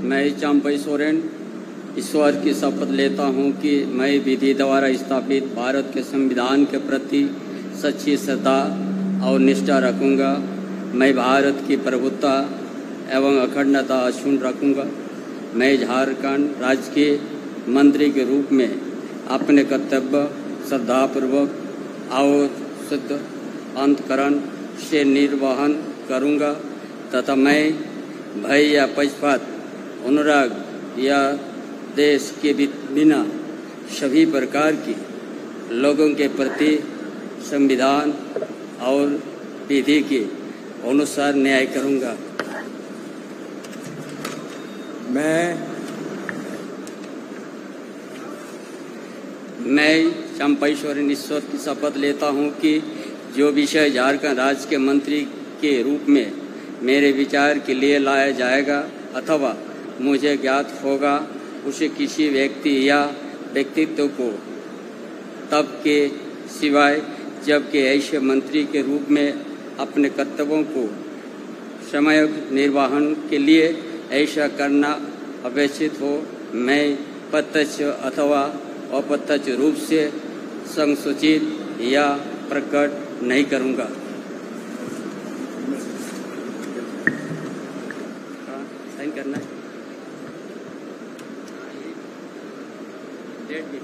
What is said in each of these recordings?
मैं चंपई सोरेन ईश्वर की शपथ लेता हूँ कि मैं विधि द्वारा स्थापित भारत के संविधान के प्रति सच्ची श्रद्धा और निष्ठा रखूँगा। मैं भारत की प्रभुत्ता एवं अखंडता अक्षुण्ण रखूँगा। मैं झारखंड राज्य के मंत्री के रूप में अपने कर्तव्य श्रद्धापूर्वक और शुद्ध अंतःकरण से निर्वहन करूँगा तथा मैं भय या पक्षपात, अनुराग या देश के बिना सभी प्रकार की लोगों के प्रति संविधान और विधि के अनुसार न्याय करूँगा। मैं चंपई सोरेन ईश्वर की शपथ लेता हूँ कि जो विषय झारखंड राज्य के मंत्री के रूप में मेरे विचार के लिए लाया जाएगा अथवा मुझे ज्ञात होगा, उसे किसी व्यक्ति या व्यक्तित्व को तब के सिवाय जबकि ऐसे मंत्री के रूप में अपने कर्तव्यों को समयक निर्वहन के लिए ऐसा करना अपेक्षित हो, मैं प्रत्यक्ष अथवा अप्रत्यक्ष रूप से संसूचित या प्रकट नहीं करूँगा। साइन करना है। डेट भी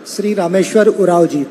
श्री रामेश्वर उराव जी।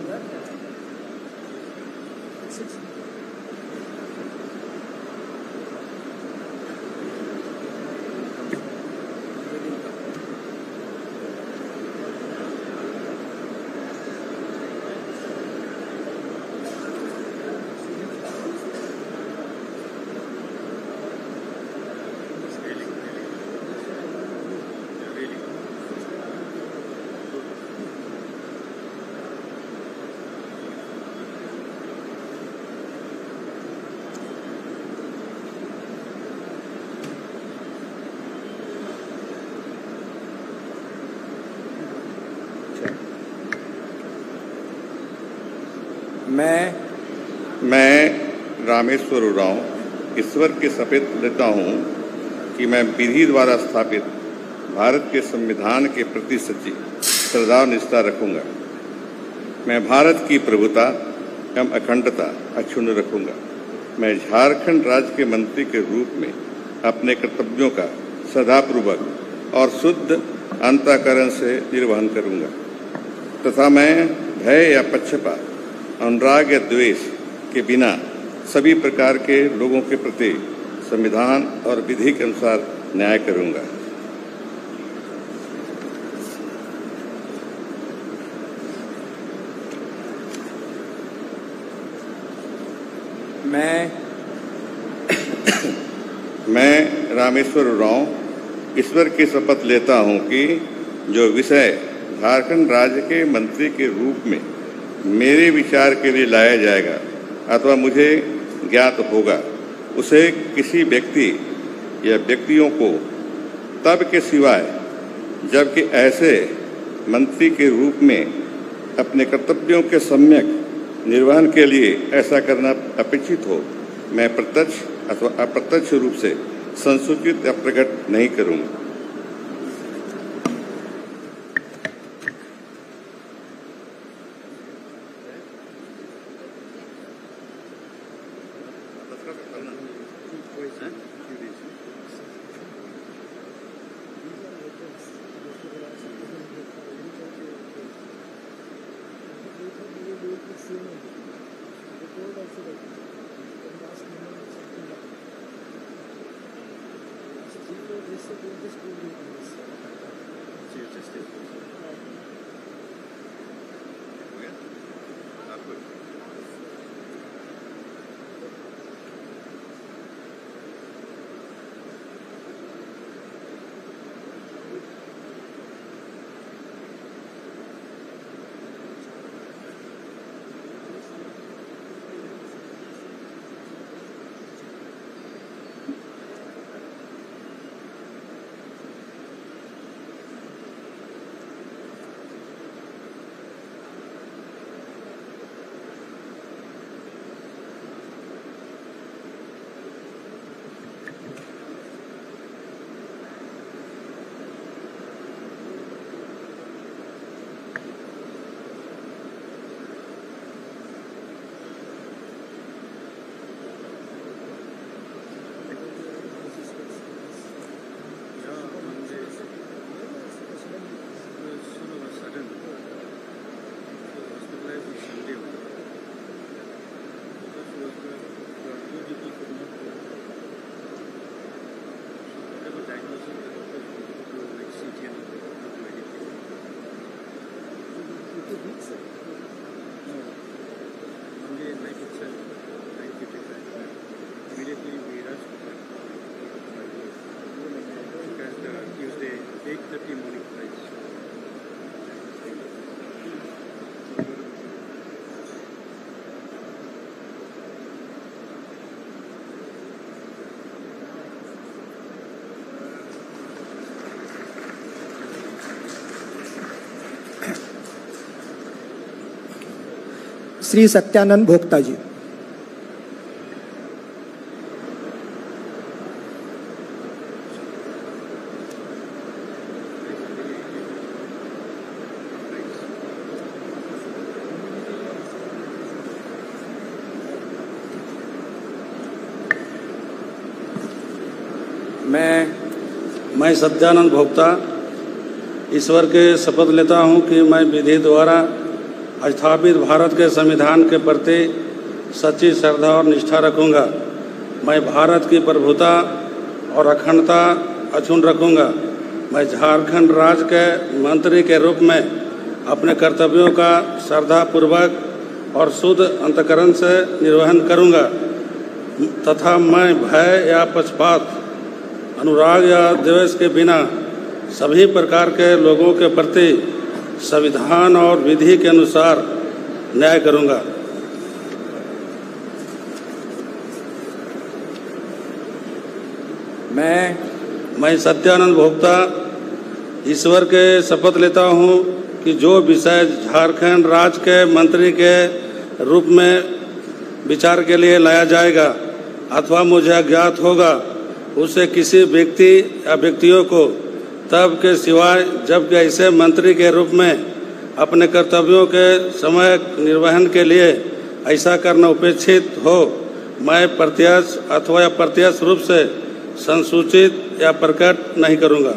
मैं रामेश्वर उरांव ईश्वर की शपथ लेता हूँ कि मैं विधि द्वारा स्थापित भारत के संविधान के प्रति सच्ची श्रद्धा और निष्ठा रखूँगा। मैं भारत की प्रभुता एवं अखंडता अक्षुण्ण रखूँगा। मैं झारखंड राज्य के मंत्री के रूप में अपने कर्तव्यों का श्रद्धापूर्वक और शुद्ध अंतःकरण से निर्वहन करूँगा तथा मैं भय या पक्षपात, अनुराग या द्वेष के बिना सभी प्रकार के लोगों के प्रति संविधान और विधि के अनुसार न्याय करूंगा। मैं रामेश्वर उरांव ईश्वर की शपथ लेता हूं कि जो विषय झारखंड राज्य के मंत्री के रूप में मेरे विचार के लिए लाया जाएगा अथवा मुझे ज्ञात होगा, उसे किसी व्यक्ति या व्यक्तियों को तब के सिवाय जबकि ऐसे मंत्री के रूप में अपने कर्तव्यों के सम्यक निर्वहन के लिए ऐसा करना अपेक्षित हो, मैं प्रत्यक्ष अथवा अप्रत्यक्ष रूप से संसूचित या प्रकट नहीं करूंगा। श्री सत्यानंद भोक्ता जी। मैं सत्यानंद भोक्ता ईश्वर के शपथ लेता हूं कि मैं विधि द्वारा स्थापित भारत के संविधान के प्रति सच्ची श्रद्धा और निष्ठा रखूंगा। मैं भारत की प्रभुता और अखंडता अक्षुण्ण रखूंगा। मैं झारखंड राज्य के मंत्री के रूप में अपने कर्तव्यों का श्रद्धापूर्वक और शुद्ध अंतःकरण से निर्वहन करूंगा तथा मैं भय या पक्षपात, अनुराग या द्वेष के बिना सभी प्रकार के लोगों के प्रति संविधान और विधि के अनुसार न्याय करूंगा। मैं सत्यानंद भोक्ता ईश्वर के शपथ लेता हूं कि जो विषय झारखंड राज्य के मंत्री के रूप में विचार के लिए लाया जाएगा अथवा मुझे अज्ञात होगा, उसे किसी व्यक्ति या व्यक्तियों को तब के सिवाय जबकि ऐसे मंत्री के रूप में अपने कर्तव्यों के समय निर्वहन के लिए ऐसा करना उपेक्षित हो, मैं प्रत्यक्ष अथवा अप्रत्यक्ष रूप से संसूचित या प्रकट नहीं करूंगा।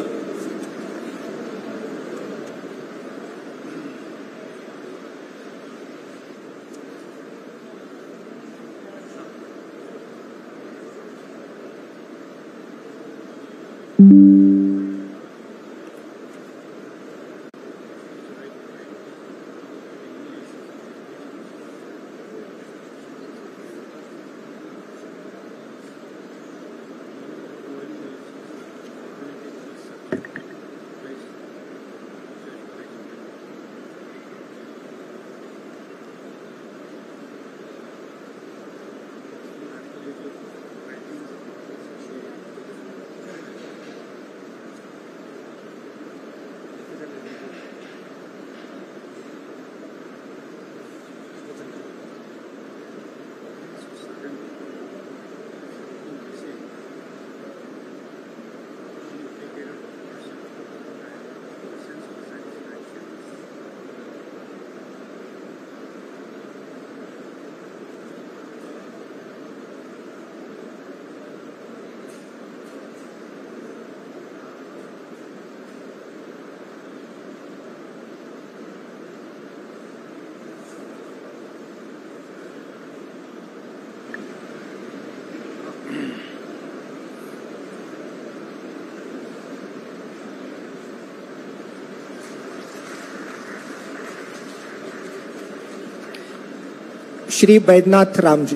श्री बैद्यनाथ राम जी।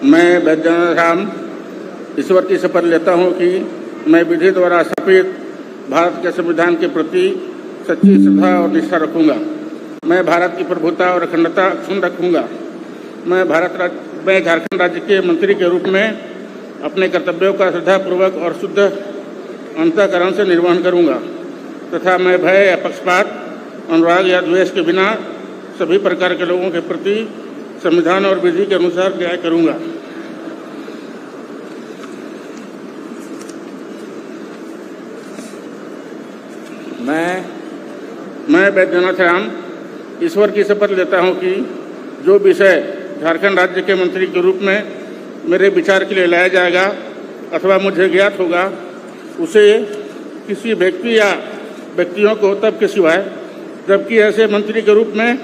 मैं बैद्यनाथ राम ईश्वर की शपथ लेता हूँ कि मैं विधि द्वारा स्थापित भारत के संविधान के प्रति सच्ची श्रद्धा और निष्ठा रखूंगा। मैं भारत की प्रभुता और अखंडता अक्षुण्ण रखूंगा। मैं झारखंड राज्य के मंत्री के रूप में अपने कर्तव्यों का श्रद्धापूर्वक और शुद्ध अंतःकरण से निर्वहन करूंगा तथा मैं भय या पक्षपात, अनुराग या द्वेष के बिना सभी प्रकार के लोगों के प्रति संविधान और विधि के अनुसार न्याय करूंगा। मैं बैद्यनाथ राम ईश्वर की शपथ लेता हूं कि जो विषय झारखंड राज्य के मंत्री के रूप में मेरे विचार के लिए लाया जाएगा अथवा मुझे ज्ञात होगा उसे किसी व्यक्ति या व्यक्तियों को तब के सिवाय जबकि ऐसे मंत्री के रूप में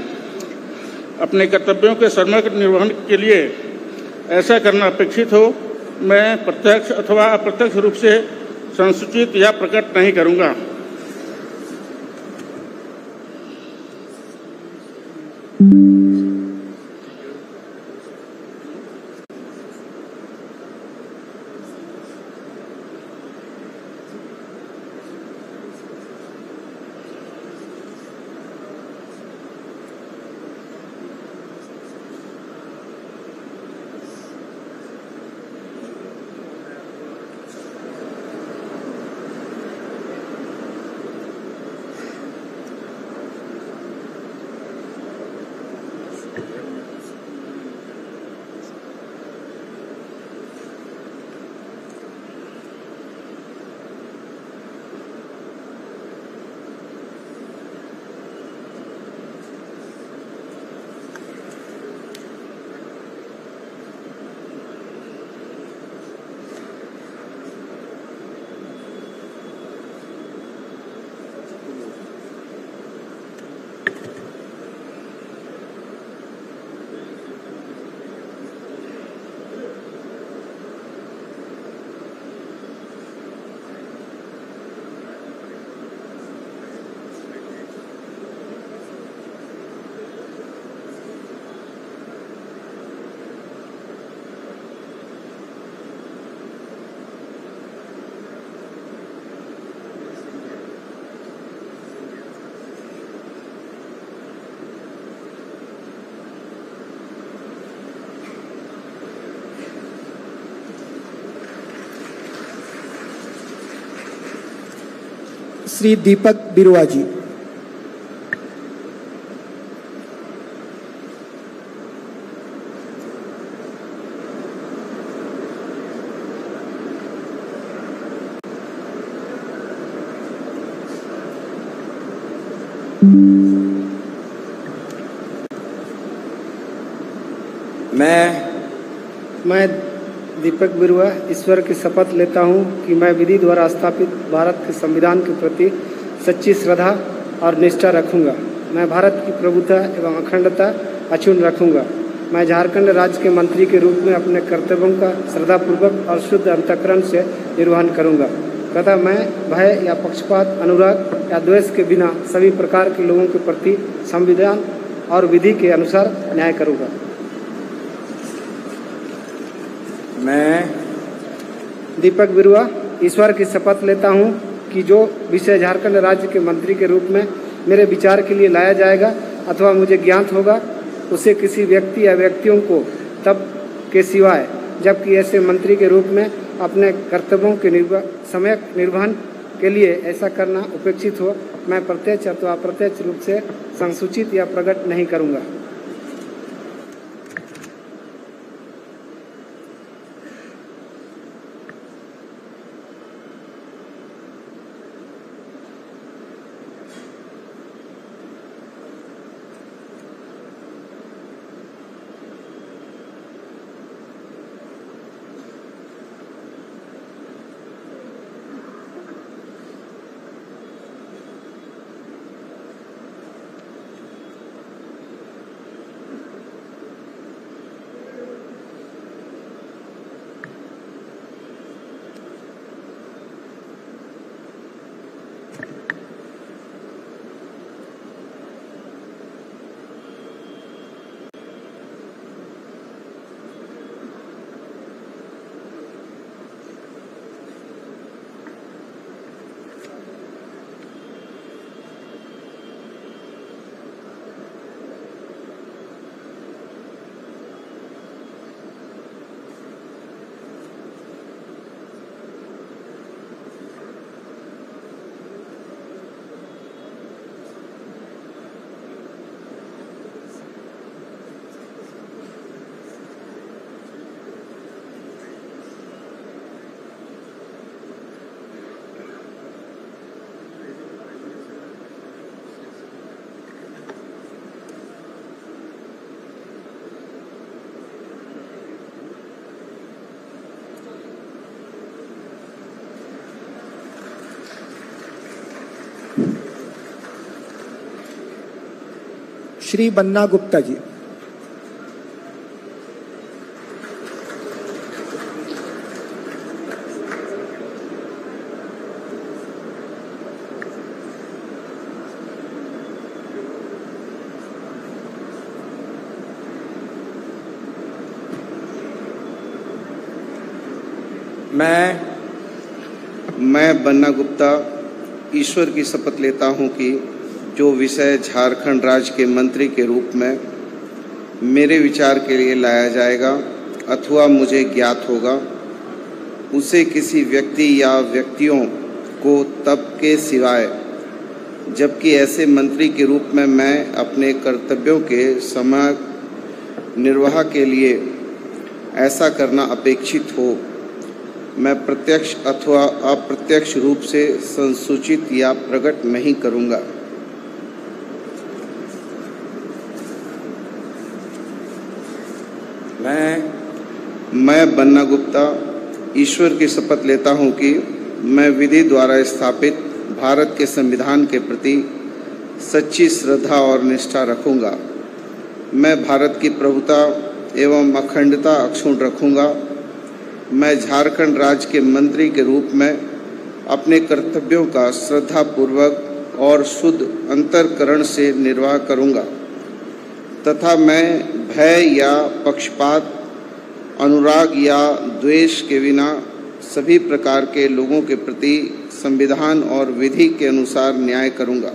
अपने कर्तव्यों के समग्र निर्वहन के लिए ऐसा करना अपेक्षित हो, मैं प्रत्यक्ष अथवा अप्रत्यक्ष रूप से संसूचित या प्रकट नहीं करूंगा। श्री दीपक बिरुआ जी। मैं दीपक बिरुआ ईश्वर की शपथ लेता हूँ कि मैं विधि द्वारा स्थापित भारत के संविधान के प्रति सच्ची श्रद्धा और निष्ठा रखूँगा। मैं भारत की प्रभुता एवं अखंडता अक्षुण्ण रखूँगा। मैं झारखंड राज्य के मंत्री के रूप में अपने कर्तव्यों का श्रद्धापूर्वक और शुद्ध अंतःकरण से निर्वहन करूँगा तथा मैं भय या पक्षपात, अनुराग या द्वेष के बिना सभी प्रकार के लोगों के प्रति संविधान और विधि के अनुसार न्याय करूँगा। मैं दीपक बिरुआ ईश्वर की शपथ लेता हूँ कि जो विषय झारखंड राज्य के मंत्री के रूप में मेरे विचार के लिए लाया जाएगा अथवा मुझे ज्ञात होगा उसे किसी व्यक्ति या व्यक्तियों को तब के सिवाय जबकि ऐसे मंत्री के रूप में अपने कर्तव्यों के सम्यक निर्वहन के लिए ऐसा करना उपेक्षित हो मैं प्रत्यक्ष अथवा अप्रत्यक्ष रूप से संसूचित या प्रकट नहीं करूँगा। श्री बन्ना गुप्ता जी। मैं बन्ना गुप्ता ईश्वर की शपथ लेता हूं कि जो विषय झारखंड राज्य के मंत्री के रूप में मेरे विचार के लिए लाया जाएगा अथवा मुझे ज्ञात होगा उसे किसी व्यक्ति या व्यक्तियों को तब के सिवाय जबकि ऐसे मंत्री के रूप में मैं अपने कर्तव्यों के समय निर्वाह के लिए ऐसा करना अपेक्षित हो मैं प्रत्यक्ष अथवा अप्रत्यक्ष रूप से संसूचित या प्रकट नहीं करूँगा। मैं बन्ना गुप्ता ईश्वर की शपथ लेता हूं कि मैं विधि द्वारा स्थापित भारत के संविधान के प्रति सच्ची श्रद्धा और निष्ठा रखूंगा। मैं भारत की प्रभुता एवं अखंडता अक्षुण्ण रखूंगा। मैं झारखंड राज्य के मंत्री के रूप में अपने कर्तव्यों का श्रद्धापूर्वक और शुद्ध अंतःकरण से निर्वाह करूंगा तथा मैं भय या पक्षपात, अनुराग या द्वेष के बिना सभी प्रकार के लोगों के प्रति संविधान और विधि के अनुसार न्याय करूंगा।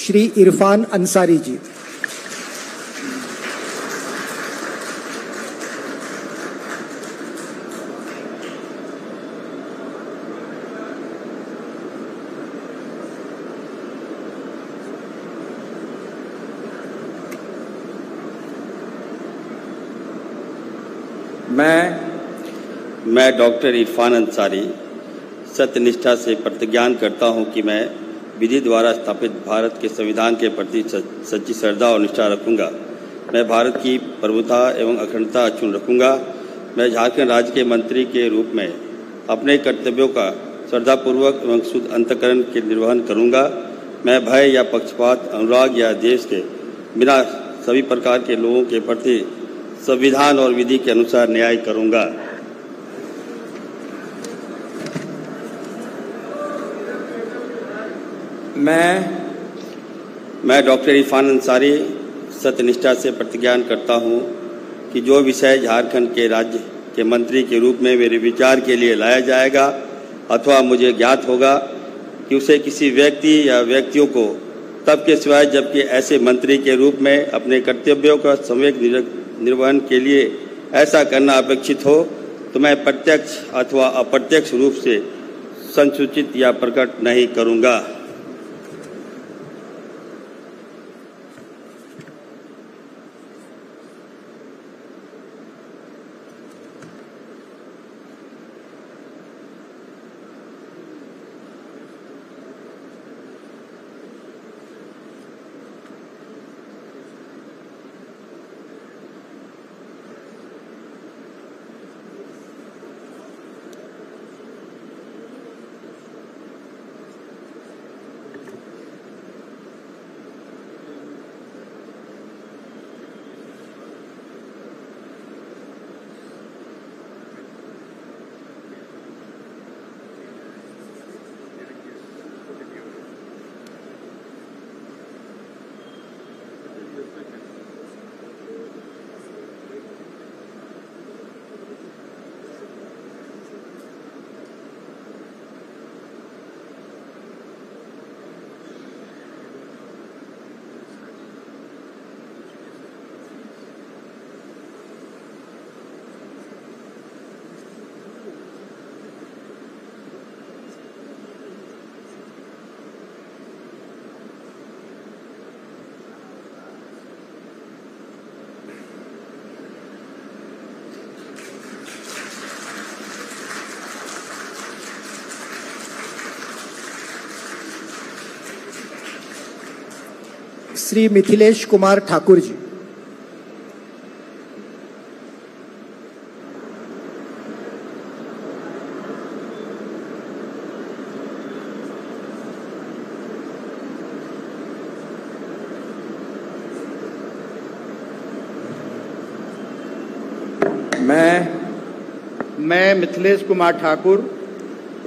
श्री इरफान अंसारी जी। मैं डॉक्टर इरफान अंसारी सत्यनिष्ठा से प्रतिज्ञान करता हूं कि मैं विधि द्वारा स्थापित भारत के संविधान के प्रति सच्ची श्रद्धा और निष्ठा रखूंगा। मैं भारत की प्रभुता एवं अखंडता अक्षुण्ण रखूंगा। मैं झारखंड राज्य के मंत्री के रूप में अपने कर्तव्यों का श्रद्धापूर्वक एवं शुद्ध अंतःकरण के निर्वहन करूंगा। मैं भय या पक्षपात, अनुराग या देश के बिना सभी प्रकार के लोगों के प्रति संविधान और विधि के अनुसार न्याय करूंगा। मैं डॉक्टर इरफान अंसारी सत्यनिष्ठा से प्रतिज्ञान करता हूं कि जो विषय झारखंड के राज्य के मंत्री के रूप में मेरे विचार के लिए लाया जाएगा अथवा मुझे ज्ञात होगा कि उसे किसी व्यक्ति या व्यक्तियों को तब के सिवाय जबकि ऐसे मंत्री के रूप में अपने कर्तव्यों का सम्यक निर्वहन के लिए ऐसा करना अपेक्षित हो तो मैं प्रत्यक्ष अथवा अप्रत्यक्ष रूप से संसूचित या प्रकट नहीं करूंगा। श्री मिथिलेश कुमार ठाकुर जी। मैं मिथिलेश कुमार ठाकुर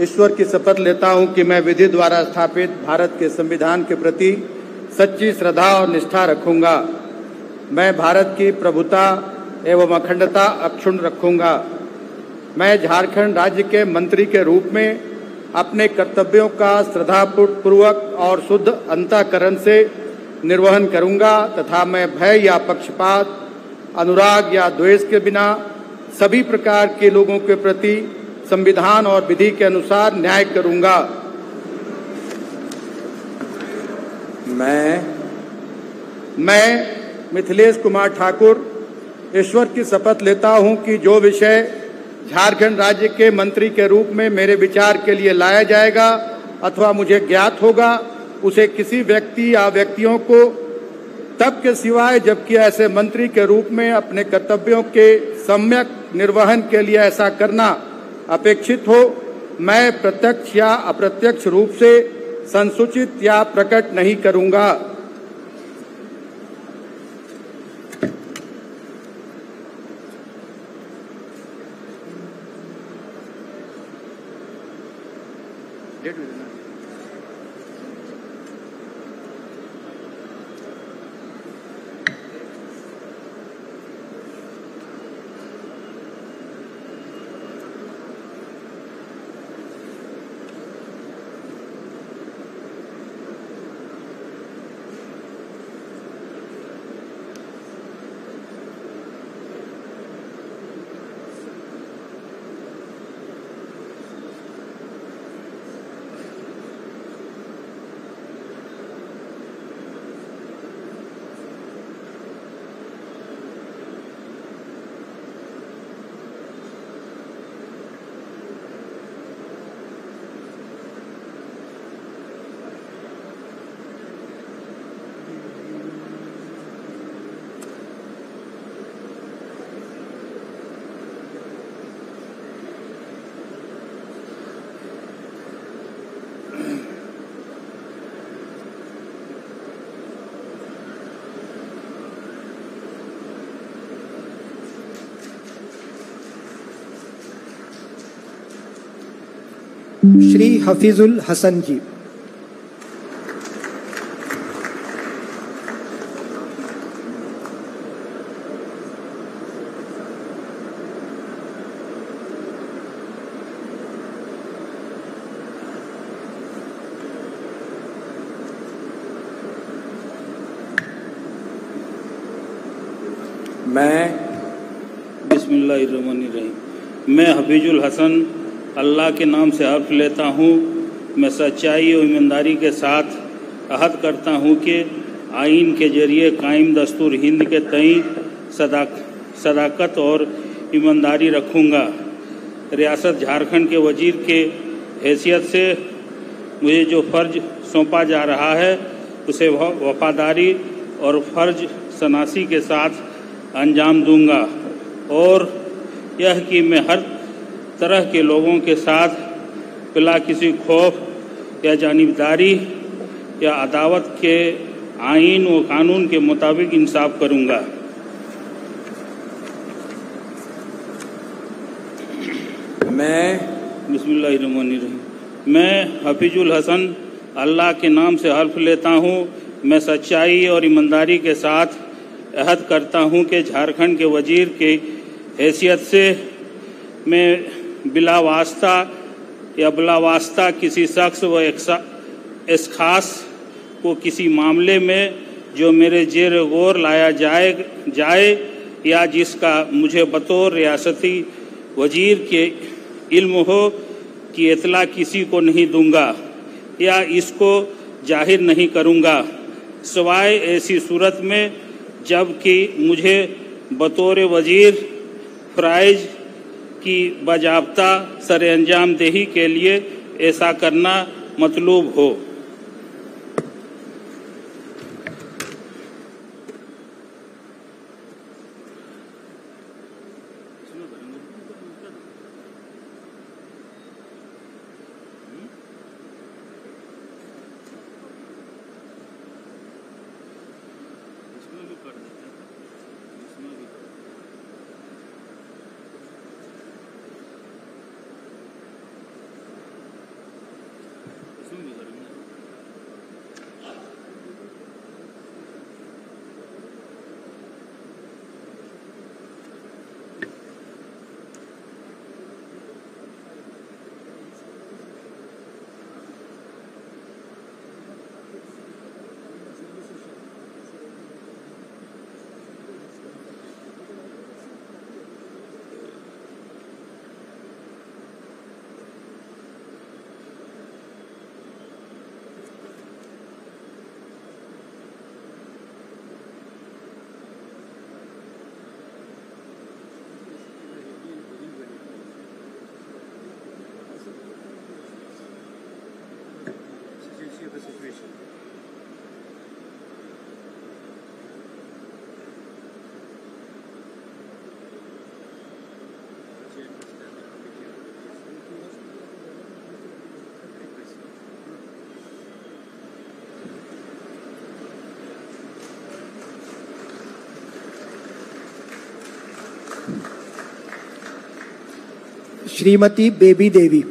ईश्वर की शपथ लेता हूं कि मैं विधि द्वारा स्थापित भारत के संविधान के प्रति सच्ची श्रद्धा और निष्ठा रखूंगा। मैं भारत की प्रभुता एवं अखंडता अक्षुण्ण रखूंगा। मैं झारखंड राज्य के मंत्री के रूप में अपने कर्तव्यों का श्रद्धापूर्वक और शुद्ध अंतःकरण से निर्वहन करूंगा तथा मैं भय या पक्षपात, अनुराग या द्वेष के बिना सभी प्रकार के लोगों के प्रति संविधान और विधि के अनुसार न्याय करूंगा। मैं मिथिलेश कुमार ठाकुर ईश्वर की शपथ लेता हूं कि जो विषय झारखंड राज्य के मंत्री के रूप में मेरे विचार के लिए लाया जाएगा अथवा मुझे ज्ञात होगा उसे किसी व्यक्ति या व्यक्तियों को तब के सिवाय जबकि ऐसे मंत्री के रूप में अपने कर्तव्यों के सम्यक निर्वहन के लिए ऐसा करना अपेक्षित हो, मैं प्रत्यक्ष या अप्रत्यक्ष रूप से संसूचित या प्रकट नहीं करूंगा। श्री हफीजुल हसन जी। बिस्मिल्लाहिर्रहमानिर्रहीम। मैं हफीजुल हसन अल्लाह के नाम से हल्फ लेता हूँ, मैं सच्चाई और ईमानदारी के साथ अहद करता हूँ कि आइन के जरिए कायम दस्तूर हिंद के तई सदाकत और ईमानदारी रखूँगा। रियासत झारखंड के वजीर के हैसियत से मुझे जो फ़र्ज सौंपा जा रहा है उसे वफादारी और फ़र्ज शनासी के साथ अंजाम दूंगा और यह कि मैं हर तरह के लोगों के साथ बिला किसी खौफ या जानिबदारी या अदावत के आइन व कानून के मुताबिक इंसाफ करूंगा। मैं हफीजुल हसन अल्लाह के नाम से हल्फ लेता हूँ, मैं सच्चाई और ईमानदारी के साथ अहद करता हूँ कि झारखंड के वजीर के हैसियत से मैं बिला वास्ता किसी शख्स व इस खास को किसी मामले में जो मेरे जेर गौर लाया जाए या जिसका मुझे बतौर रियासती वजीर के इल्म हो कि इतला किसी को नहीं दूंगा या इसको जाहिर नहीं करूंगा, सिवाय ऐसी सूरत में जबकि मुझे बतौर वजीर फ़राइज़ की बाज़ाब्ता सरेअंजाम दही के लिए ऐसा करना मतलूब हो। श्रीमती बेबी देवी।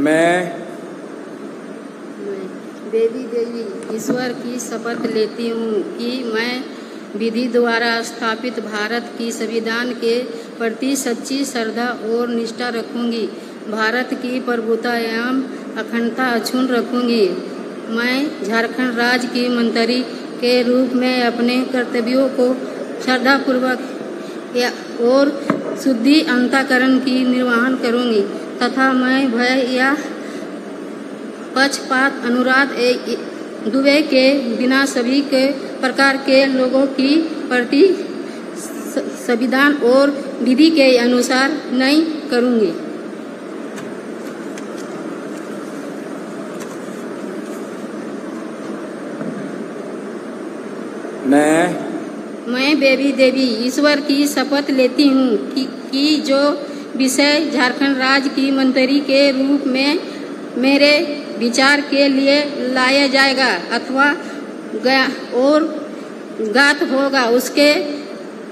मैं बेबी देवी ईश्वर की शपथ लेती हूँ कि मैं विधि द्वारा स्थापित भारत की संविधान के प्रति सच्ची श्रद्धा और निष्ठा रखूँगी, भारत की प्रभुता एवं अखंडता अक्षुण्ण रखूँगी। मैं झारखंड राज्य की मंत्री के रूप में अपने कर्तव्यों को श्रद्धापूर्वक और शुद्धि अंतःकरण की निर्वहन करूँगी तथा मैं भय या पक्षपात अनुराग दुबे के बिना सभी के प्रकार के लोगों की प्रति संविधान और विधि के अनुसार नहीं करूँगी। मैं बेबी देवी ईश्वर की शपथ लेती हूँ कि जो विषय झारखंड राज्य की मंत्री के रूप में मेरे विचार के लिए लाया जाएगा अथवा ज्ञात होगा, उसके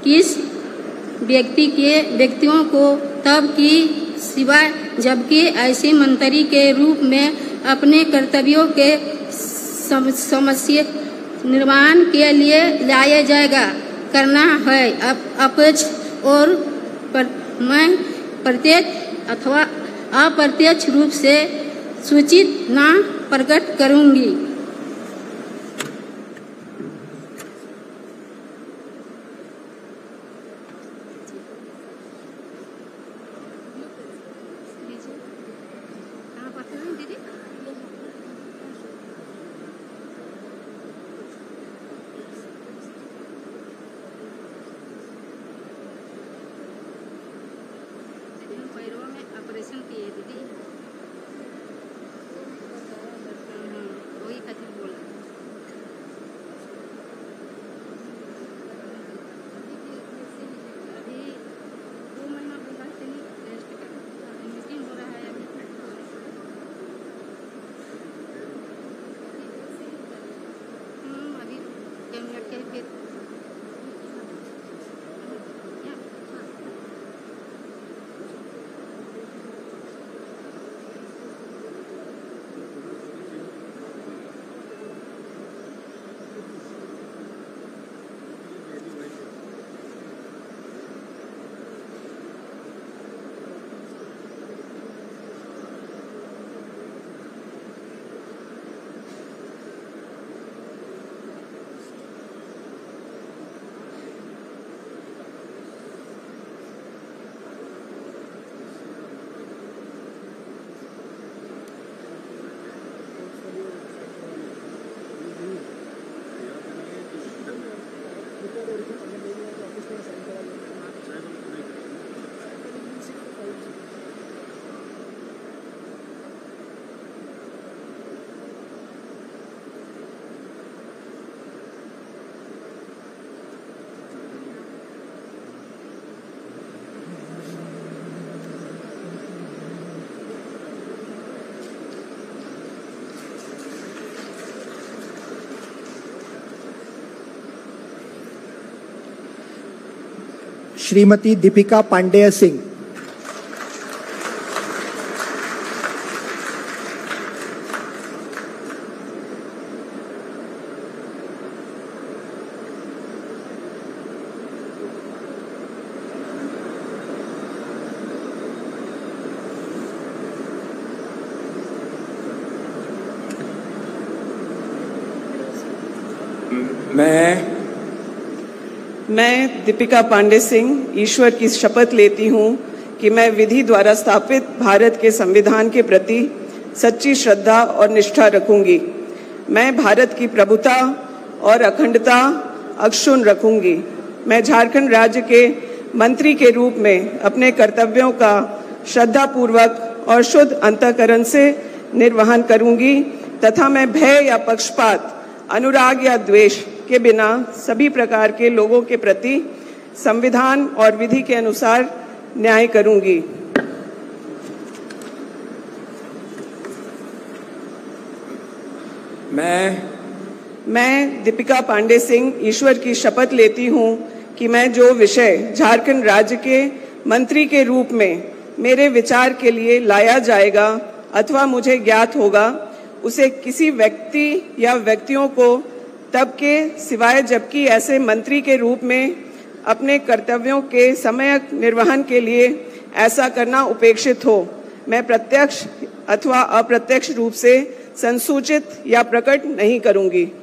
किस व्यक्तियों को तब की सिवाय जबकि ऐसे मंत्री के रूप में अपने कर्तव्यों के समस्या निर्माण के लिए लाया जाएगा करना है। अपच और मैं प्रत्यक्ष अथवा अप्रत्यक्ष रूप से सूचित न प्रकट करूंगी। ऑपरेशन किए दीदी, वही खातिर बोला। अभी 2 महीना बोला चलिए रेस्ट कर, मीटिंग हो रहा है अभी। अभी कैबिनेट के फिर श्रीमती दीपिका पांडेय सिंह। मैं दीपिका पांडे सिंह ईश्वर की शपथ लेती हूँ कि मैं विधि द्वारा स्थापित भारत के संविधान के प्रति सच्ची श्रद्धा और निष्ठा रखूंगी। मैं भारत की प्रभुता और अखंडता अक्षुण्ण रखूंगी। मैं झारखंड राज्य के मंत्री के रूप में अपने कर्तव्यों का श्रद्धापूर्वक और शुद्ध अंतःकरण से निर्वहन करूंगी तथा मैं भय या पक्षपात, अनुराग या द्वेष के बिना सभी प्रकार के लोगों के प्रति संविधान और विधि के अनुसार न्याय करूंगी। मैं दीपिका पांडे सिंह ईश्वर की शपथ लेती हूं कि मैं जो विषय झारखंड राज्य के मंत्री के रूप में मेरे विचार के लिए लाया जाएगा अथवा मुझे ज्ञात होगा, उसे किसी व्यक्ति या व्यक्तियों को तब के सिवाय जबकि ऐसे मंत्री के रूप में अपने कर्तव्यों के समयक निर्वहन के लिए ऐसा करना उपेक्षित हो, मैं प्रत्यक्ष अथवा अप्रत्यक्ष रूप से संसूचित या प्रकट नहीं करूंगी।